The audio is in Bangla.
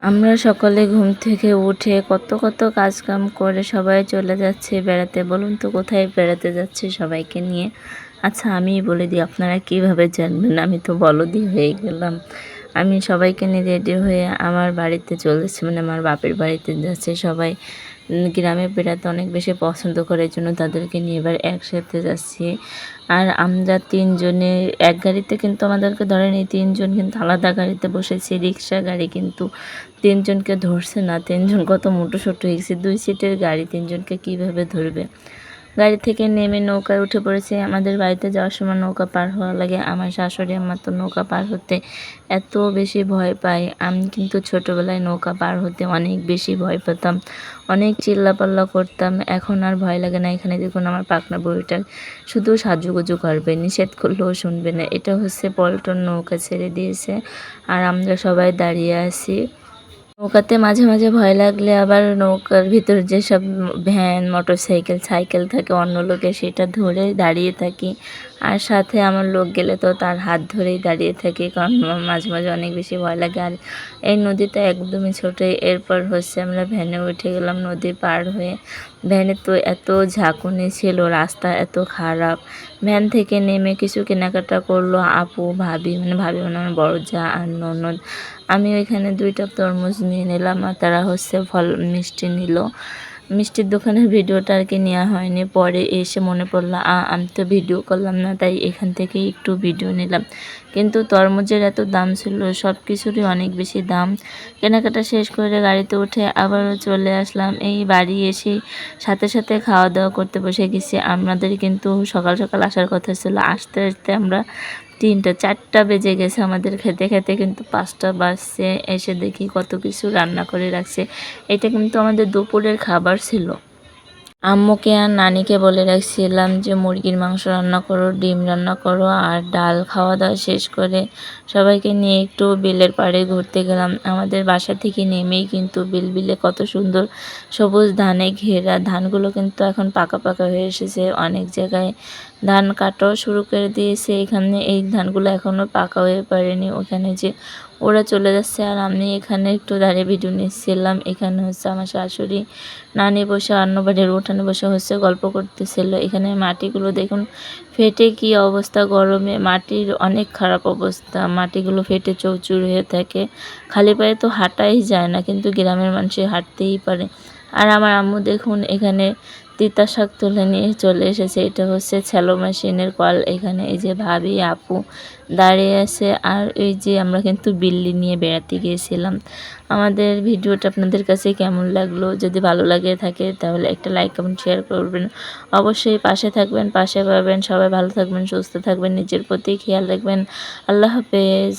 আমরা সকলে ঘুম থেকে উঠে কত কাজকাম করে সবাই চলে যাচ্ছে বেড়াতে। বলুন তো কোথায় বেড়াতে যাচ্ছি সবাইকে নিয়ে? আচ্ছা আমিই বলে দিই, আপনারা কিভাবে জানবেন? আমি তো বলদই হয়ে গেলাম। আমি সবাইকে নিয়ে রেডি হয়ে আমার বাড়িতে চলে যাচ্ছি, মানে আমার বাপের বাড়িতে যাচ্ছে সবাই। গ্রামে বেড়াতে অনেক বেশি পছন্দ করে, এজন্য তাদেরকে নিয়ে এবার একসাথে যাচ্ছি। আর আমরা ৩ জনে এক গাড়িতে কিন্তু আমাদেরকে ধরেনি, ৩ জন কিন্তু আলাদা গাড়িতে বসেছি। রিক্সা গাড়ি কিন্তু ৩ জনকে ধরছে না। ৩ জন কত মোটো-সোটো হয়ে গেছে। ২ সিটের গাড়ি ৩ জনকে কীভাবে ধরবে? গাড়ি থেকে নেমে নৌকায় উঠে পড়েছি। আমাদের বাড়িতে যাওয়ার সময় নৌকা পার হওয়া লাগে। আমার শাশুড়ি আম্মা তো নৌকা পার হতে এত বেশি ভয় পায়। আমি কিন্তু ছোটোবেলায় নৌকা পার হতে অনেক বেশি ভয় পেতাম। অনেক চিল্লাপাল্লা করতাম। এখন আর ভয় লাগে না। এখানে দেখুন আমার পাকনা বুড়িটা শুধু সাজুগুজু করবে, নিষেধ করলেও শুনবে না। এটা হচ্ছে পল্টন নৌকা ছেড়ে দিয়েছে আর আমরা সবাই দাঁড়িয়ে আছি। নৌকাতে মাঝে ভয় লাগলে আবার নৌকার ভিতর যেসব ভ্যান, মোটরসাইকেল, সাইকেল থাকে অন্য লোকের, সেটা ধরে দাঁড়িয়ে থাকি। আর সাথে আমার লোক গেলে তো তার হাত ধরেই দাঁড়িয়ে থাকি, কারণ মাঝে অনেক বেশি ভয় লাগে। আর এই নদীটা একদমই ছোট। এরপর হচ্ছে আমরা ভ্যানে উঠে গেলাম নদী পার হয়ে। ভ্যানে তো এত ঝাঁকুনি ছিল, রাস্তা এত খারাপ। ভ্যান থেকে নেমে কিছু কেনাকাটা করলো আপু, ভাবি মানে আমার বড় যা আর ননদ। আমি ওইখানে 2টা তরমুজ নিয়ে নিলাম আর তারা হচ্ছে মিষ্টি নিল। মিষ্টির দোকানের ভিডিওটা আর কি নেওয়া হয়নি। পরে এসে মনে পড়লো আমি তো ভিডিও করলাম না, তাই এখান থেকে একটু ভিডিও নিলাম। কিন্তু তরমুজের এত দাম ছিল, সব কিছুরই অনেক বেশি দাম। কেনাকাটা শেষ করে গাড়িতে উঠে আবারও চলে আসলাম। এই বাড়ি এসে সাথে খাওয়া দাওয়া করতে বসে গেছি। আমাদের কিন্তু সকাল আসার কথা ছিল। আসতে আমরা 3টা 4টা বেজে গেছে আমাদের খেতে কিন্তু 5টা বাজছে। এসে দেখি কত কিছু রান্না করে রাখছে। এটা কিন্তু আমাদের দুপুরের খাবার ছিল। আম্মুকে আর নানিকে বলে রাখছিলাম যে মুরগির মাংস রান্না করো, ডিম রান্না করো আর ডাল। খাওয়া দাওয়া শেষ করে সবাইকে নিয়ে একটু বিলের পাড়ে ঘুরতে গেলাম। আমাদের বাসা থেকে নেমেই কিন্তু বিলে কত সুন্দর সবুজ ধানে ঘেরা। ধানগুলো কিন্তু এখন পাকা হয়ে এসেছে। অনেক জায়গায় ধান কাটাও শুরু করে দিয়েছে। এখানে এই ধানগুলো এখনও পাকা হয়ে পারেনি। ওখানে যে ওরা চলে যাচ্ছে আর আমি এখানে একটু দাঁড়িয়ে ভিডিও নিচ্ছিলাম। এখানে হচ্ছে আমার শাশুড়ি, নানি বসে অন্য বাড়ির উঠানে বসে হচ্ছে গল্প করতেছিল। এখানে মাটিগুলো দেখুন ফেটে কি অবস্থা, গরমে মাটির অনেক খারাপ অবস্থা। মাটিগুলো ফেটে চৌচুর হয়ে থাকে। খালি পায়ে তো হাঁটাই যায় না, কিন্তু গ্রামের মানুষ হাঁটতেই পারে। আর আমার আম্মু দেখুন এখানে তিতা শাক তুলে নিয়ে চলে এসেছে। এটা হচ্ছে শ্যালো মেশিনের কল। এখানে এই যে ভাবি আপু দাঁড়িয়ে আছে। আর এই যে আমরা কিন্তু বিল্লি নিয়ে বেড়াতে গিয়েছিলাম। আমাদের ভিডিওটা আপনাদের কাছে কেমন লাগলো? যদি ভালো লাগে থাকে তাহলে একটা লাইক, কমেন্ট, শেয়ার করবেন। অবশ্যই পাশে থাকবেন, পাশে পাবেন। সবাই ভালো থাকবেন, সুস্থ থাকবেন, নিজের প্রতি খেয়াল রাখবেন। আল্লাহ হাফেজ।